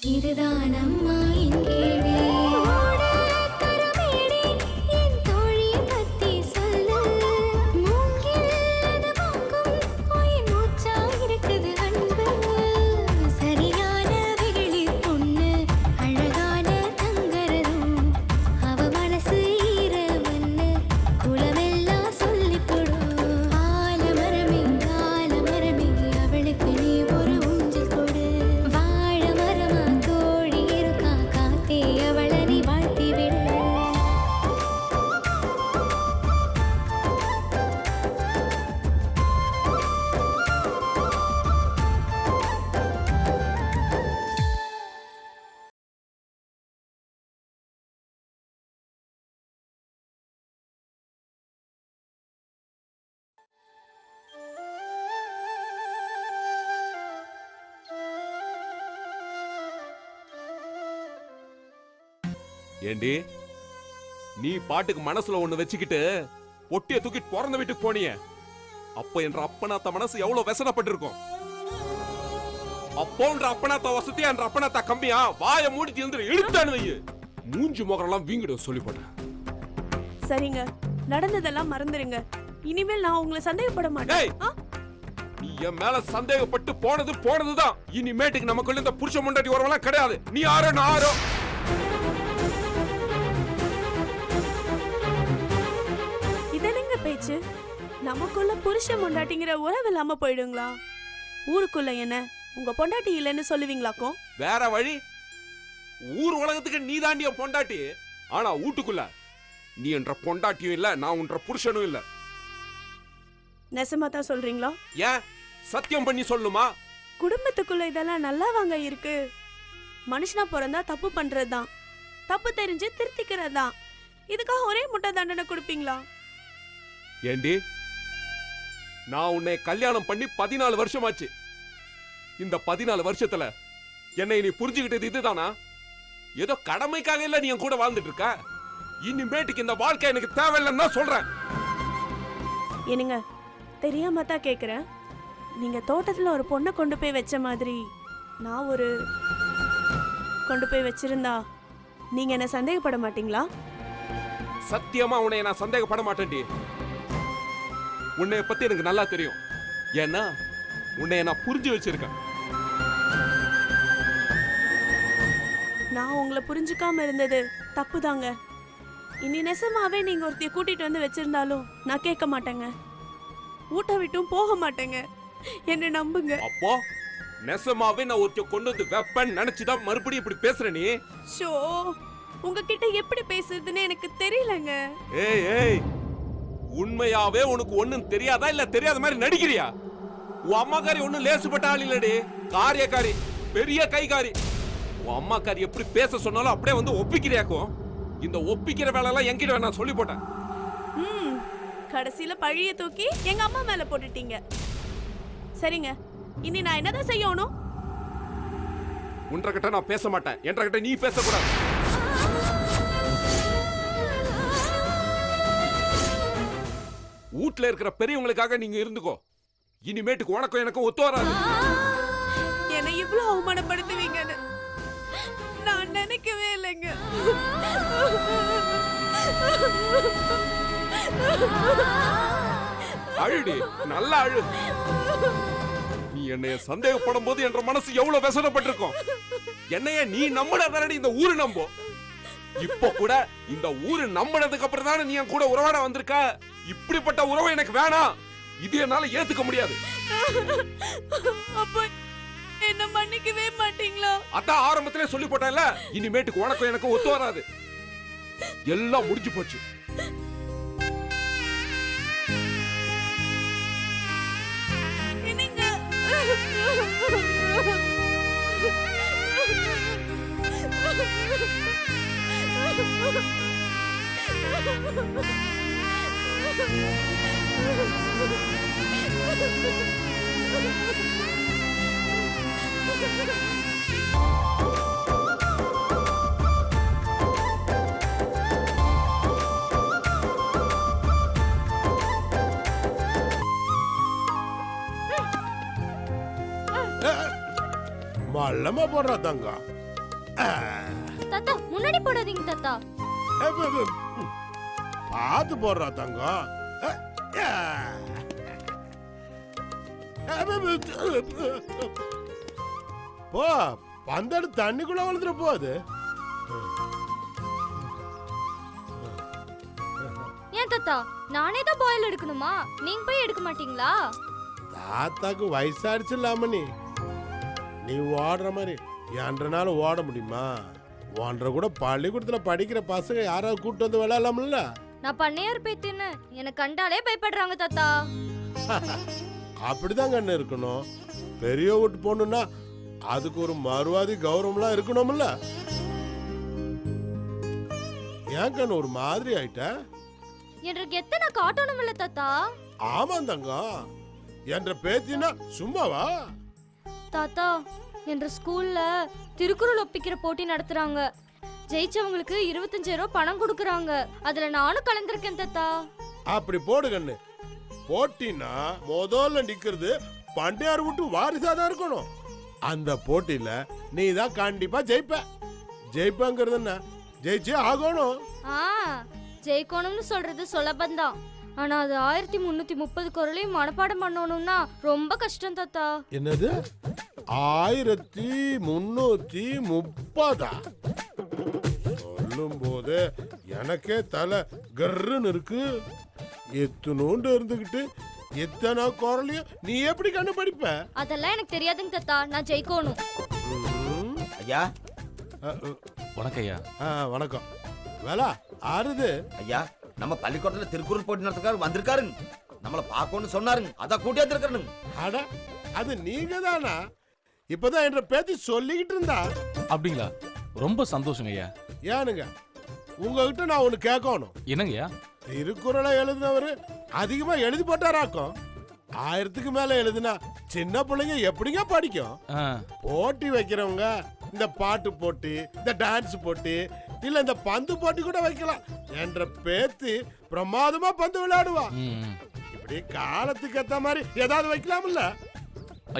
இதுதான் அம்மா என் கேள்வி. கருமேடை என் தோழியை பத்தி சொல்லு. மூங்கில் அது வாங்கும் உயிர் மூச்சா இருக்குது அன்பு. சரியான வெகுளி பொண்ணு அழகான தங்கரதும். அவ மனசு ஈரமண்ணு குலமெல்லாம் சொல்லிக் கொடு. ஆலமரமே ஆலமரமே அவளுக்கு நீ ஒரு ஊஞ்சல் கொடு. வாழ மரமா தோழி இருக்கா காத்தே அவளை நீ வாழ்த்தி விடு. ஏண்டி நீ பாட்டுக்கு மனசுல ஒண்ணு வச்சுக்கிட்டு பொட்டிய தூக்கிட்டு பிறந்த வீட்டுக்கு போனியே, அப்ப என்ற அப்பனாத்த மனசு எவ்வளவு வெசனப்பட்டிருக்கும். அப்போன்ற அப்பனாத்த வசதியா என்ற அப்பனாத்தா கம்மியா வாய மூடிட்டு இருந்து இழுத்தானு வை. மூஞ்சி முகரெல்லாம் வீங்கிடும் சொல்லி போட்டேன். சரிங்க, நடந்ததெல்லாம் மறந்துருங்க. இனிமேல் நான் உங்களை சந்தேகப்பட மாட்டேன். நீ என் மேல சந்தேகப்பட்டு போனதுதான். இனிமேட்டுக்கு நமக்குள்ள இந்த புருஷ முண்டாட்டி உறவெல்லாம் கிடையாது. நீ யாரோ நான் யாரோ. இதென்னங்க பேச்சு? நமக்குள்ள புருஷ பொண்டாட்டிங்கிற உறவு இல்லாம போயிடுங்களா? ஊருக்குள்ள என்ன உங்க பொண்டாட்டி இல்லைன்னு சொல்லுவீங்களாக்கும்? வேற வழி? ஊர் உலகத்துக்கு நீ தாண்டிய பொண்டாட்டி. ஆனா வீட்டுக்குள்ள நீ என்ற பொண்டாட்டியும் இல்ல, நான் உன்ற புருஷனும் இல்ல. நெசமா தான் சொல்றீங்களா? ஏன் சத்தியம் பண்ணி சொல்லுமா? குடும்பத்துக்குள்ள இதெல்லாம் நல்லா வாங்க இருக்கு. மனுஷனா பிறந்தா தப்பு பண்றதுதான், தப்பு தெரிஞ்சு திருத்திக்கிறது தான். இதுக்காக ஒரே முட்டை தண்டனை கொடுப்பீங்களா? ஏண்டி, நான் உன்னை கல்யாணம் பண்ணி 14 வருஷமாச்சு. இந்த 14 வருஷத்துல என்னை நீ புரிஞ்சுக்கிட்டது இதுதானா? ஏதோ கடமைக்காக இல்ல நீ என் கூட வாழ்ந்துட்டு இருக்க. இனிமேட்டுக்கு இந்த வாழ்க்கை எனக்கு தேவையில்லைன்னு தான் சொல்றேன். என்னங்க, தெரியாம தான் கேக்குறேன். நீங்க தோட்டத்துல ஒரு பொண்ணை கொண்டு போய் வச்ச மாதிரி நான் ஒரு கொண்டு போய் வச்சிருந்தா நீங்க என்ன சந்தேகப்பட மாட்டீங்களா? சத்தியமா உன்னை நான் சந்தேகப்பட மாட்டேன்டி. உன்னை பத்தி எனக்கு நல்லா தெரியும். ஏன்னா உன்னை நான் புரிஞ்சு வச்சிருக்கேன். நான் உங்களை புரிஞ்சுக்காம இருந்தது தப்புதாங்க. இனி நெசமாவே நீங்க ஒருத்தைய கூட்டிட்டு வந்து வச்சிருந்தாலும் நான் கேட்க மாட்டேங்க. ஊட்ட விட்டும் போக மாட்டேங்க. என்ன நம்புங்க. அப்போ நெசமாவே நான் ஒருத்தைய கொண்டு வந்து வெப்பன் நினைச்சுதான் மறுபடியும் இப்படி பேசுற நீ? ஷோ, உங்ககிட்ட எப்படி பேசுறதுன்னு எனக்கு தெரியலங்க. ஏய் ஏய், உண்மையாவே உனக்கு ஒண்ணும் தெரியாதா இல்ல தெரியாத மாதிரி நடிக்கிறியா? உன் அம்மாக்காரி ஒண்ணும் லேசுப்பட்ட ஆள் இல்லடி. காரியக்காரி, பெரிய கைகாரி. உன் அம்மாக்காரி எப்படி பேச சொன்னாலும் அப்படியே வந்து ஒப்பிக்கிறியாக்கும். இந்த ஒப்பிக்கிற வேலை எல்லாம் என்கிட்ட நான் சொல்லி போட்டேன். கடைசியில பழிய தூக்கி எங்க அம்மா மேல போட்டுட்டீங்க. சரிங்க, இனி நான் என்னதான் செய்யணும்? உன்கிட்ட நான் பேச மாட்டேன். என்கிட்ட நீ பேசக்கூடாது. வீட்டுல இருக்கிற பெரியவங்களுக்காக நீங்க இருந்துக்கோ. இனிமேட்டுக்கு உனக்கும் எனக்கும் ஒத்து வராது. என்னை இவ்வளவு அவமானப்படுத்துவீங்கன்னு நான் நினைக்கவே இல்லைங்க. அழுடி, நல்லா அழு. நீ என்னைய சந்தேகப்படும் போது என்ற மனசு எவ்வளவு வேசனப்பட்டிருக்கும். என்னைய நீ நம்பினதானடி இந்த ஊரு நம்பும். இப்போ கூட இந்த ஊரு நம்பினதுக்கு அப்புறம் தானே நீ என் கூட உறவாட வந்திருக்க. இப்படிப்பட்ட உறவு எனக்கு வேணாம். இது என்னால ஏத்துக்க முடியாது. அப்ப என்ன மன்னிக்கவே மாட்டீங்களா? அதான் ஆரம்பத்திலே சொல்லி போட்டேன்ல, இனிமேட்டுக்கு உனக்கும் எனக்கும் ஒத்து வராது. எல்லாம் முடிஞ்சு போச்சு. என்னங்க? மல்லமா போடுறா தங்கம். தாத்தா முன்னாடி போடாதீங்க தாத்தா. பார்த்து போடுறா தங்கம். போ, பந்தடு தண்ணிக்குள்ள வளர்ந்துட போகுது. ஏன் தாத்தா நானே தான் பாயில் எடுக்கணுமா? நீங்க போய் எடுக்க மாட்டீங்களா? தாத்தாக்கு வயசாயிடுச்சு இல்லாம நீ ஓடுற மாதிரி என்றனால ஓட முடியுமா? ஒன்றரை கூட பள்ளிக்கூடத்துல படிக்கிற பசங்க யாராவது கூட்டு வந்து விளையாடலாம்ல? நான் பண்ணையார் பேத்தின்னு எனக்கு கண்டாலே பயப்படுறாங்க தாத்தா. அப்படிதான் கண்ணு இருக்கணும். பெரிய வீட்டு போகணும்னா அதுக்கு ஒரு மறுவாதி கௌரவம்லாம் இருக்கணும்ல? ஏன் கண்ணு ஒரு மாதிரி ஆயிட்ட? எனக்கு எத்தனை காட்டணும் இல்ல தாத்தா? ஆமாம் தங்கம், என்ற பேத்தினா சும்மாவா? தாத்தா என்ற ஸ்கூல்ல திருக்குறள் ஒப்பிக்கிற போட்டி நடத்துறாங்க. ஜெயிச்சவங்களுக்கு 25,000 ரூபாய் பணம் கொடுக்கறாங்க. அதுல நானும் கலந்துருக்கேன் தாத்தா. அப்படி போடு கண்ணு. போட்டினா முதல்ல நிக்கிறது பண்டையார் விட்டு வாரிசாதான் இருக்கணும். அந்த போட்டியில நீ தான் கண்டிப்பா ஜெயிப்பங்கிறது என்ன? ஜெயிச்சே ஆகணும். ஜெயிக்கணும்னு சொல்றது சுலபந்தான். ஆனா அது 1330 குறளையும் மனப்பாடம் பண்ணணும்னா ரொம்ப கஷ்டம் தாத்தா. என்னது 1330? சொல்லும் போது எனக்கே தலை கர்ன்னு இருக்கு. எத்தனோண்டு இருந்துகிட்டு எத்தனை குரலையும் நீ எப்படி கண்ணு படிப்ப? அதெல்லாம் எனக்கு தெரியாதுங்க தாத்தா. நான் ஜெயிக்கணும். ஐயா வணக்கம் ஐயா. வணக்கம். வேலா ஆறுது ஐயா, நம்ம பள்ளிக்கூடத்துல திருக்குறள் போட்டி நடத்துக்காரு வந்திருக்காருங்க. நம்மள பாக்கணும்னு சொன்னாருங்க. அதான் கூட்டி வந்திருக்காருங்க. அட, அது நீங்க தானா? இப்பதான் என்ற பேத்தி சொல்லிக்கிட்டு இருந்தா. அப்படிங்களா? ரொம்ப சந்தோஷங்க ஐயா. ஏனுங்க, உங்ககிட்ட நான் ஒண்ணு கேட்கணும். என்னங்க ஐயா? திருக்குறளை எழுதினவரு அதிகமா எழுதி போட்டாராக்கும். 1000க்கு மேல எழுதுனா சின்ன பிள்ளைங்க எப்படிங்க படிக்கும்? போட்டி வைக்கிறவங்க இந்த பாட்டு போட்டி, இந்த டான்ஸ் போட்டி, இல்ல இந்த பந்து போட்டி கூட வைக்கலாம். என்ற பேத்தி பிரமாதமா பந்து விளையாடுவா. இப்படி காலத்துக்கு ஏத்த மாதிரி ஏதாவது வைக்கலாம்ல?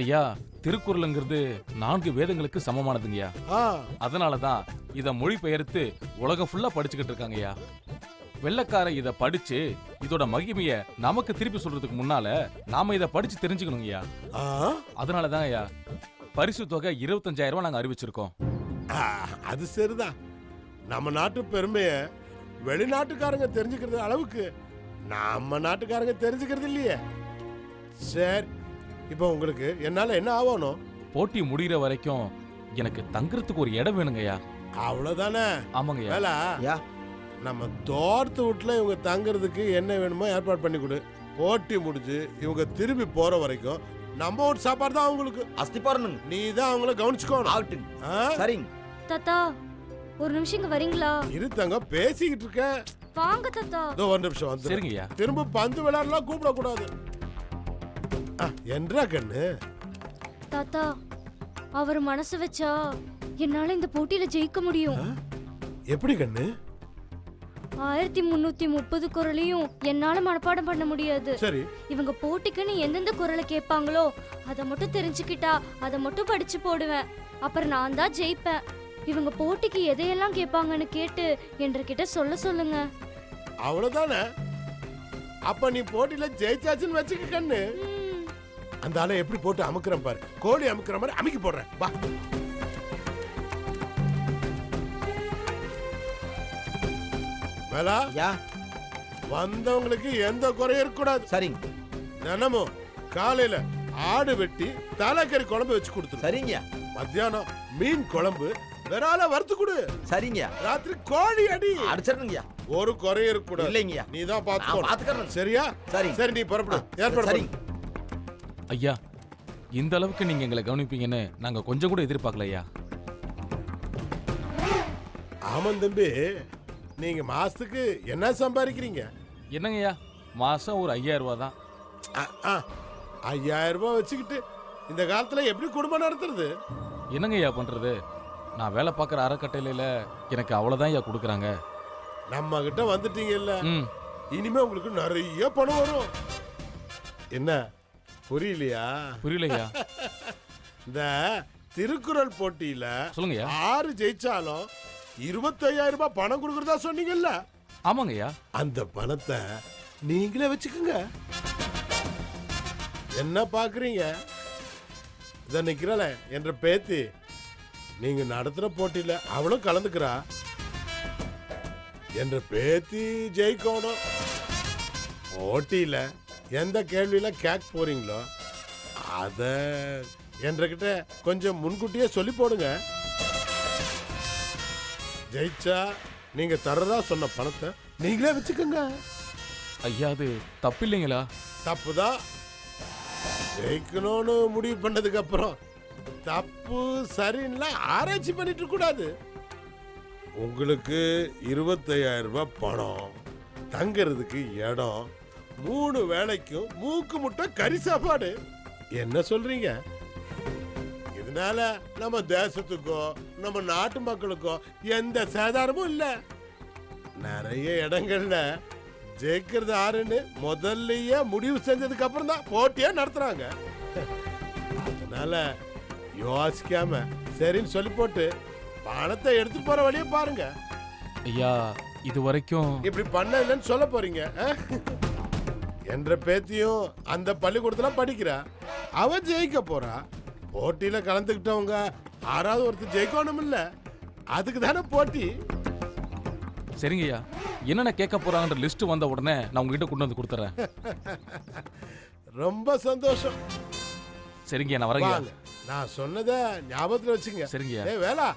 ஐயா, திருக்குறளுங்கிறது 4 வேதங்களுக்கு சமமானதுங்கய்யா. அதனாலதான் இத மொழிபெயர்த்து உலகம் ஃபுல்லா படிச்சுக்கிட்டு இருக்காங்கய்யா. வெள்ளக்காரன் இத படிச்சு இதோட மகிமைய நமக்கு திருப்பி சொல்றதுக்கு முன்னால நாம இத படிச்சு தெரிஞ்சுக்கணுங்கய்யா. அதனாலதான் ஐயா பரிசு தொகை 25,000 ரூபாய் நாங்க அறிவிச்சிருக்கோம். அது சரிதான். நம்ம நாட்டு பெருமைய வெளிநாட்டுக்காரங்க தெரிஞ்சுக்கிறது அளவுக்கு நம்ம நாட்டுக்காரங்க தெரிஞ்சுக்கிறது இல்லையே. சரி, இப்போ உங்களுக்கு என்னால என்ன ஆகணும்? போட்டி முடிகிற வரைக்கும் எனக்கு தங்குறதுக்கு ஒரு இடம் வேணுங்கய்யா. அவ்வளவுதானே? ஆமாங்கய்யா. வேலா, நம்ம தோர்த்து வீட்டுல இவங்க தங்குறதுக்கு என்ன வேணுமோ ஏற்பாடு பண்ணி கொடு. போட்டி முடிஞ்சு இவங்க திரும்பி போற வரைக்கும் நம்ம வீட்டு சாப்பாடு தான் அவங்களுக்கு. அஸ்தி பாருங்க. நீ தான் அவங்கள கவனிச்சுக்கோணும். சரிங்க தாத்தா, ஒரு நிமிஷம் இங்க வரீங்களா? இரு தங்க, பேசிக்கிட்டு இருக்க. வாங்க தாத்தா. ஒரு நிமிஷம் வந்து. சரிங்கய்யா. திரும்ப பந்து விளையாடலாம் கூப்பிட கூடாது. என்றா கண்ணு? தாத்தா, அவர் மனசு வச்சா என்னால இந்த போட்டியில ஜெயிக்க முடியும். எப்படி கண்ணு? 1330 குறளையும் என்னால மனப்பாடம் பண்ண முடியாது. சரி, இவங்க போட்டிக்குன்னு எந்தெந்த குறளை கேட்பாங்களோ அதை மட்டும் தெரிஞ்சுக்கிட்டா அதை மட்டும் படிச்சு போடுவேன். அப்புறம் நான் தான் ஜெயிப்பேன். இவங்க போட்டிக்கு எதையெல்லாம் கேட்பாங்கன்னு கேட்டு என்கிட்ட சொல்லுங்க. அவ்வளவுதானே? அப்ப நீ போட்டியில ஜெயிச்சாச்சுன்னு வச்சுக்க கண்ணு. அந்த ஆளை எப்படி போட்டு அமுக்குறேன் பாரு. கோழி அமுக்குற மாதிரி அமுக்கி போடுறேன். வா. வேலா, வந்தவங்களுக்கு எந்த குறையும் இருக்கக்கூடாது. சரிங்க. தினமும் காலையில ஆடு வெட்டி தலைக்கறி குழம்பு வச்சு கொடுத்துரு. சரிங்க. மத்தியானம் மீன் குழம்பு விரால வறுத்து கொடு. சரிங்க. ராத்திரி கோழி அடி. அடிச்சிருங்க. ஒரு குறையும் இருக்கக்கூடாது. இல்லைங்க. நீ தான் பாத்துக்கணும். சரியா? சரி. சரி, நீ புறப்படு. ஏற்பாடு சரிங்க. ஐயா, இந்த அளவுக்கு நீங்க எங்களை கவனிப்பீங்கன்னு நாங்க கொஞ்சம் கூட எதிர்பார்க்கல ஐயா. ஆமாம் தம்பி, நீங்க மாசத்துக்கு என்ன சம்பாதிக்கிறீங்க? என்னங்கய்யா, மாசம் ஒரு 5,000 ரூபாய் தான். 5,000 ரூபாய் வச்சுக்கிட்டு இந்த காலத்துல எப்படி குடும்பம் நடத்துறது? என்னங்கய்யா பண்றது? நான் வேலை பார்க்குற அறக்கட்டளையில எனக்கு அவ்வளவுதான் ஐயா கொடுக்குறாங்க. நம்ம கிட்ட வந்துட்டீங்கல்ல, இனிமே உங்களுக்கு நிறைய பணம் வரும். என்ன புரியலையா? புரியலையா? இந்த திருக்குறள் போட்டியில சொல்லுங்கய்யா. 6 ஜெயிச்சாலும் 25,000 ரூபாய் பணம் கொடுக்கறதா சொன்னீங்கல்ல, ஆமாங்கய்யா. அந்த பணத்தை நீங்களே வச்சுக்கோங்க. என்ன பாக்குறீங்க? இத நிக்கிறல என்ற பேத்தி, நீங்க நடத்துற போட்டியில அவளும் கலந்துக்கிறா. என்ற பேத்தி ஜெயிக்கணும். போட்டியில எந்த கேள்வியில கேட்க போறீங்களோ அத என்கிட்ட கொஞ்சம் முன்கூட்டியே சொல்லி போடுங்க. ஜெயிச்சா நீங்க தரதா சொன்ன பணத்தை நீங்களே வச்சுக்கோங்க. ஐயா அது தப்பு இல்லைங்களா? தப்புதான். ஜெயிக்கணும்னு முடிவு பண்ணதுக்கு அப்புறம் தப்பு சரின்னா ஆராய்ச்சி பண்ணிட்டு இருக்க கூடாது. உங்களுக்கு 25,000 ரூபாய் பணம், தங்கறதுக்கு இடம், 3 வேளைக்கும் மூக்கு முட்டை கறி சாப்பாடு. என்ன சொல்றீங்க? இதனால நம்ம தேசத்துக்கோ நம்ம நாட்டு மக்களுக்கோ எந்த சேதாரமும் இல்ல. நிறைய இடங்கள்ல ஜெயிக்கிறது யாருன்னு முதல்லயே முடிவு செஞ்சதுக்கு அப்புறம் தான் போட்டியே நடத்துறாங்க. அதனால யோசிக்காம சரின்னு சொல்லி போட்டு பணத்தை எடுத்து போற வழியை பாருங்க. ஐயா இது வரைக்கும் இப்படி பண்ண இல்லைன்னு சொல்ல போறீங்க? என்ற பேத்தியும் அந்த பள்ளிக்கூடத்துல படிக்கிறா, அவ ஜெயிக்க போறா. போட்டியில கலந்துக்கிட்டவங்க 6வது ஒருத்தர் ஜெயிக்கணும் இல்ல, அதுக்கு தானே போட்டி. சரிங்கய்யா, என்னென்ன கேட்க போறாங்கன்ற லிஸ்ட் வந்த உடனே நான் உங்ககிட்ட கொண்டு வந்து கொடுத்துறேன். ரொம்ப சந்தோஷம். சரிங்கய்யா, நான் வரேங்க. வாங்க. நான் சொன்னதை ஞாபகத்துல வச்சுங்க. சரிங்கய்யா. ஏய் வேலா,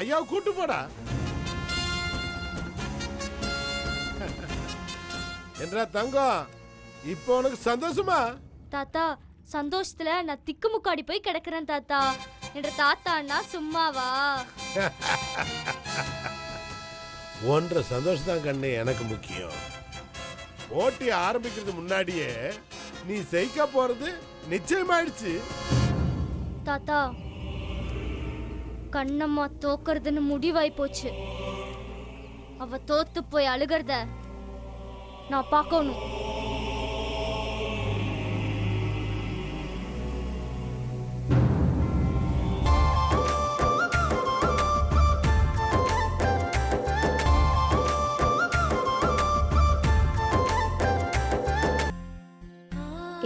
ஐயாவை கூட்டு போடா. என்றா தங்கம், இப்போ உனக்கு சந்தோஷமா? தாத்தா சந்தோஷத்துல நான் திக்குமுக்காடி போய் கிடக்குறேன் தாத்தா. என்ற தாத்தான்னா சும்மாவா? ஒன்ற சந்தோஷம் தான் கண்ணு எனக்கு முக்கியம். போட்டி ஆரம்பிக்கிறது முன்னாடியே நீ ஜெயிக்க போறது நிச்சயமாயிடுச்சு. தாத்தா கண்ணம்மா தோக்கறதுன்னு முடிவாய் போச்சு. அவ தோத்து போய் அழுகிறத நான் பார்க்கணும்.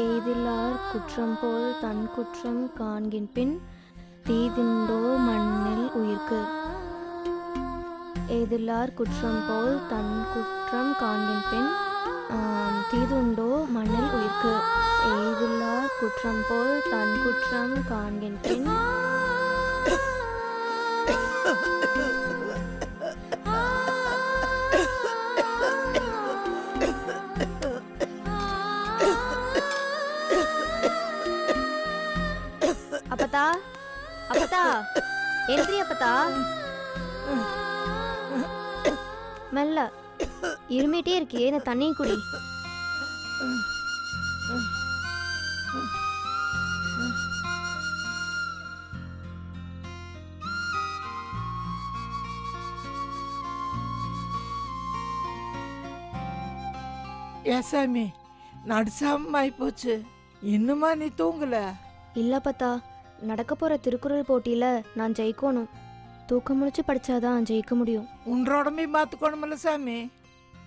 எய்திலார் குற்றம் போல் தன் குற்றம் காண்கின் பின் தீதிண்டோ மண்ணில் உயிர்க்கு. எய்திலார் குற்றம் போல் தன் குற்றம் காண்கின் பின் தீதுண்டோ மண்ணில் உயிர்க்கு. எய்திலார் குற்றம் போல் தன் குற்றம் காண்கின் பின் அப்பதா அப்பதா எந்திரி அப்பதா. மெல்ல இருமிட்டே இருக்கியே, இந்த தண்ணியை குடி. ஏசாமி நடுசாமி போச்சு, இன்னுமா நீ தூங்கல? இல்ல பத்தா, நடக்க போற திருக்குறள் போட்டியில நான் ஜெயிக்கணும். தூக்கம் முழிச்சு படிச்சாதான் ஜெயிக்க முடியும். உன்ற உடம்பை மாத்துக்கணுமில்ல சாமி,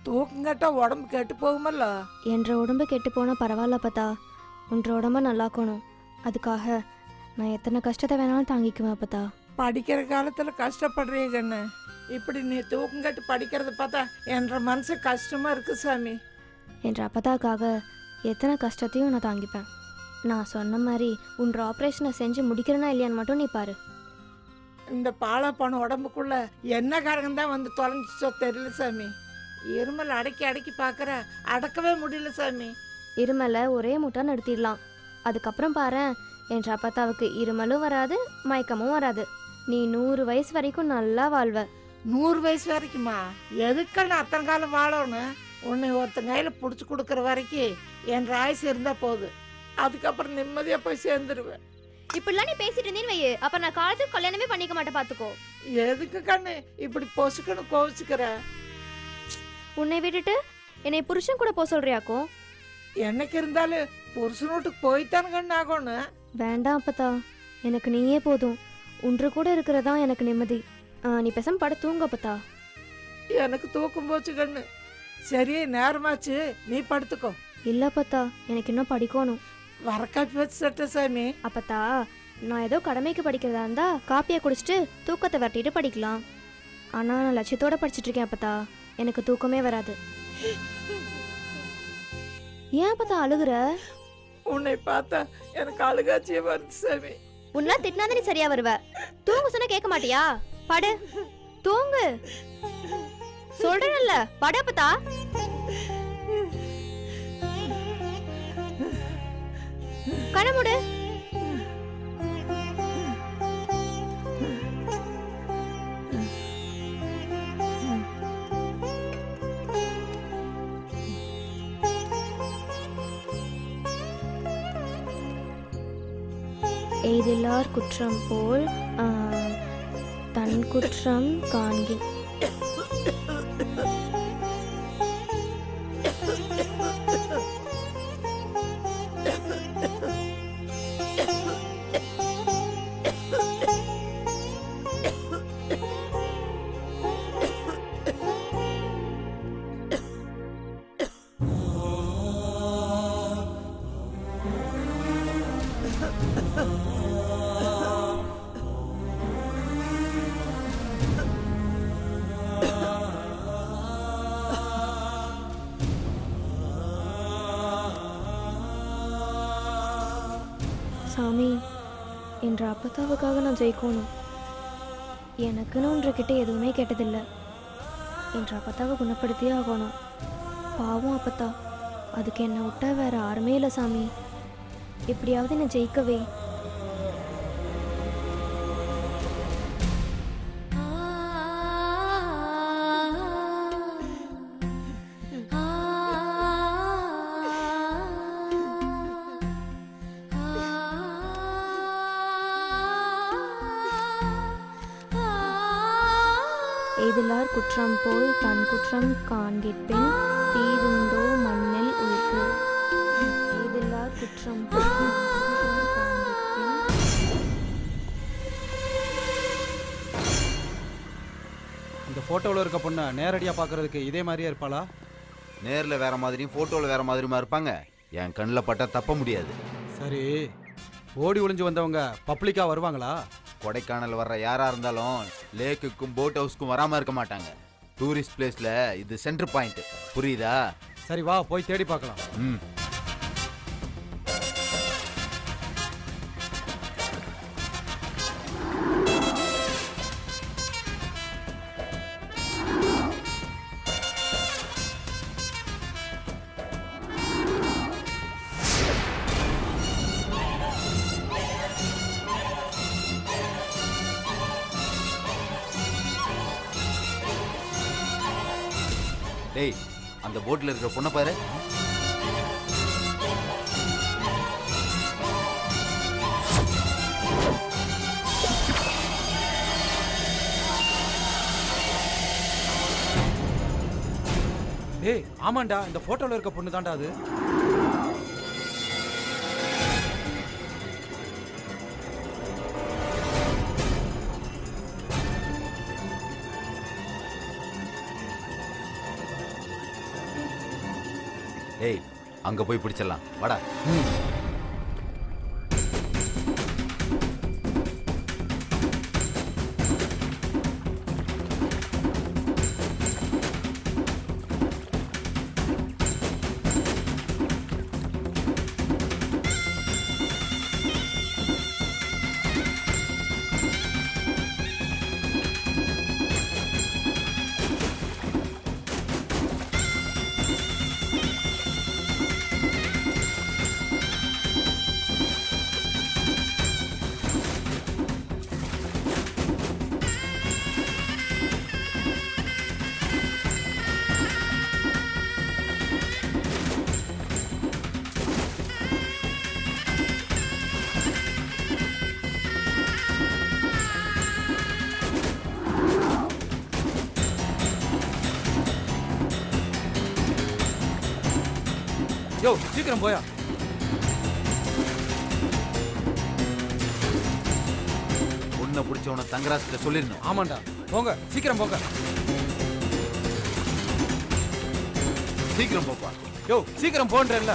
தூக்கம் கேட்டா உடம்பு கெட்டு போகுமல்ல. என்ற உடம்பு கெட்டு போனா பரவாயில்ல பத்தா, உன்ற உடம்ப நல்லாக்கணும். அதுக்காக நான் எத்தனை கஷ்டத்தை வேணாலும் தாங்கிக்குவேன் பத்தா. படிக்கிற காலத்துல கஷ்டப்படுறிய கண்ணு, இப்படி நீ தூக்கம் கட்டு படிக்கிறத பார்த்தா என்ற மனசு கஷ்டமா இருக்கு சாமி. என்ற அப்பதாக்காக எத்தனை கஷ்டத்தையும் நான் தாங்கிப்பேன். நான் சொன்ன மாதிரி உன்ற ஆப்ரேஷனை செஞ்சு முடிக்கிறேனா இல்லையான்னு மட்டும் நீ பாரு. இந்த பாலப்பான உடம்புக்குள்ள என்ன காரகம் தான் வந்து தொலைஞ்சிச்சோ தெரியல சாமி. இருமல் அடக்கி அடக்கி பார்க்குற, அடக்கவே முடியல சாமி. இருமலை ஒரே முட்டா நிறுத்திடலாம். அதுக்கப்புறம் பாரு, என்ற அப்பத்தாவுக்கு இருமலும் வராது, மயக்கமும் வராது. நீ 100 வயசு வரைக்கும் நல்லா வாழ்வ. 100 வயசு வரைக்குமா? எதுக்கன்னு அத்தனை காலம் வாழணும்? உன்னை ஒருத்தன் கையில் பிடிச்சி கொடுக்குற வரைக்கும் என் ஆயுசு இருந்தால் போகுது. அதுக்கப்புறம் நிம்மதியாக போய் சேர்ந்துருவேன். இப்படிலாம் நீ பேசிட்டு இருந்தேன்னு வையே, அப்ப நான் காலத்துக்கு கல்யாணமே பண்ணிக்க மாட்டேன், பாத்துக்கோ. எதுக்கு கண்ணு இப்படி பொசுக்குன்னு கோவிச்சுக்கிற? உன்னை விட்டுட்டு என்னை புருஷன் கூட போக சொல்றியாக்கும்? என்னைக்கு இருந்தாலும் புருஷன் வீட்டுக்கு போய்த்தானு கண்ணு ஆகணும். வேண்டாம் அப்பதா, எனக்கு நீயே போதும். உன்று கூட இருக்கிறதா எனக்கு நிம்மதி. நீ பேசாம பட தூங்க அப்பத்தா. எனக்கு தூக்கம் போச்சு கண்ணு. சரி நேரமாச்சு, நீ படுத்துக்கோ. இல்ல அப்பத்தா, எனக்கு இன்னும் படிக்கணும். வர காப்பி வச்சு சட்ட சாமி. அப்பத்தா, நான் ஏதோ கடமைக்கு படிக்கிறதா இருந்தா காப்பியை குடிச்சிட்டு தூக்கத்தை வரட்டிட்டு படிக்கலாம். ஆனா நான் லட்சியத்தோட படிச்சிட்டு இருக்கேன் அப்பத்தா, எனக்கு தூக்கமே வராது. ஏன் அப்பத்தா அழுகுற? உன்னை பார்த்தா எனக்கு அழுகாச்சியே வருது சாமி. உன்னா திட்டினாதான் நீ சரியா வருவ. தூங்கு சொன்னா கேட்க மாட்டியா? படு, தூங்கு சொல்றேன்ல, படு அப்பத்தா. கண்ண மூடு. எய்தில்லார் குற்றம் போல் தன் குற்றம் காண்கின். சாமி, என்ற அப்பத்தாவுக்காக நான் ஜெயிக்கணும். எனக்குன்னு ஒன்றுகிட்ட எதுவுமே கேட்டதில்லை. என்ற அப்பத்தாவை குணப்படுத்தியே ஆகணும். பாவம் அப்பத்தா, அதுக்கு என்னை விட்டா வேற யாருமே இல்லை சாமி. எப்படியாவது என்னை ஜெயிக்கவே. எய்தில்லார் குற்றம் போல் தன் குற்றம் காண்கிற்பின் தீதுண்டோ மண்ணில் உயிர்க்கு. எய்தில்லார் குற்றம் போல் தன் குற்றம் காண்கிற்பின். இந்த போட்டோவில் இருக்க பொண்ணை நேரடியாக பார்க்கறதுக்கு இதே மாதிரியே இருப்பாளா? நேர்ல வேற மாதிரியும் போட்டோல வேற மாதிரியுமா இருப்பாங்க. என் கண்ணில் பட்டா தப்ப முடியாது. சரி, ஓடி ஒளிஞ்சு வந்தவங்க பப்ளிக்காக வருவாங்களா? கொடைக்கானல் வர்ற யாரா இருந்தாலும் லேக்குக்கும் போட் ஹவுஸ்க்கும் வராம இருக்க மாட்டாங்க. டூரிஸ்ட் பிளேஸ்ல இது சென்டர் பாயிண்ட், புரியுதா? சரி வா, போய் தேடி பார்க்கலாம். ம். டேய், அந்த போட்ல இருக்கிற பொண்ணை பாரு. டேய் ஆமாண்டா, இந்த போட்டோவில் இருக்க பொண்ணு தான்டா அது. டேய், அங்க போய் பிடிச்சிடலாம், வாடா. யோ சீக்கிரம் போயா. உன்னை பிடிச்சவன தங்கராஜ்கிட்ட சொல்லிடணும். ஆமாண்டா, போங்க சீக்கிரம் போங்க. சீக்கிரம் போப்பா. யோ சீக்கிரம் போன்றேன்ல.